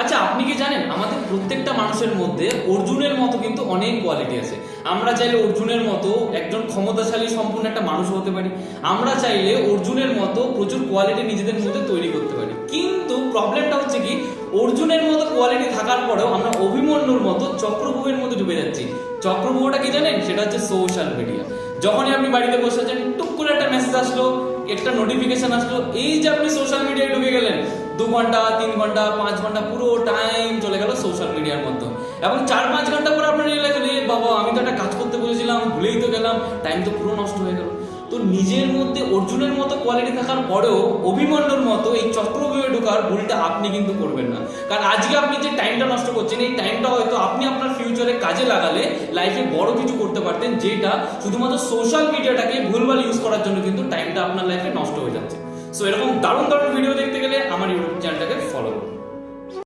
আচ্ছা, আপনি কি জানেন আমাদের প্রত্যেকটা মানুষের মধ্যে অর্জুনের মতো কিন্তু অনেক কোয়ালিটি আছে। আমরা চাইলে অর্জুনের মতো একজন ক্ষমতাশালী সম্পূর্ণ একটা মানুষ হতে পারি, আমরা চাইলে অর্জুনের মতো প্রচুর কোয়ালিটি নিজেদের মধ্যে তৈরি করতে পারি। কিন্তু প্রবলেমটা হচ্ছে কি, অর্জুনের মতো কোয়ালিটি থাকার পরেও আমরা অভিমন্যুর মতো চক্রব্যূহের মধ্যে ডুবে যাচ্ছি। চক্রব্যূহটা কি জানেন? সেটা হচ্ছে সোশ্যাল মিডিয়া। যখনই আপনি বাড়িতে বসে আছেন, টুক করে একটা মেসেজ আসলো, একটা নোটিফিকেশন আসলো, এই যে আপনি সোশ্যাল মিডিয়ায় ঢুকে গেলেন, 2 ঘন্টা 3 ঘন্টা 5 ঘন্টা পুরো টাইম চলে গেল সোশ্যাল মিডিয়ার মধ্যে। এবং 4-5 ঘন্টা পরে আপনার রিয়েলাইজ হলো, বাবা আমি তো একটা কাজ করতে বলেছিলাম, ভুলেই তো গেলাম, টাইম তো পুরো নষ্ট হয়ে গেল। তো নিজের মধ্যে অর্জুনের মতো কোয়ালিটি থাকার পরেও অভিমন্যুর মতো এই চক্রব্যূহে ঢোকার ভুলটা আপনি কিন্তু করবেন না। কারণ আজকে আপনি যে টাইমটা নষ্ট করছেন, এই টাইমটা হয়তো আপনি আপনার ফিউচারে কাজে লাগালে লাইফে বড় কিছু করতে পারতেন, যেটা শুধুমাত্র সোশ্যাল মিডিয়াটাকে ভুলভাল ইউজ করার জন্য কিন্তু টাইমটা আপনার লাইফে নষ্ট হয়ে যাচ্ছে। সো এরকম দারুণ দারুণ ভিডিও দেখতে গেলে আমার ইউটিউব চ্যানেলটাকে ফলো করুন।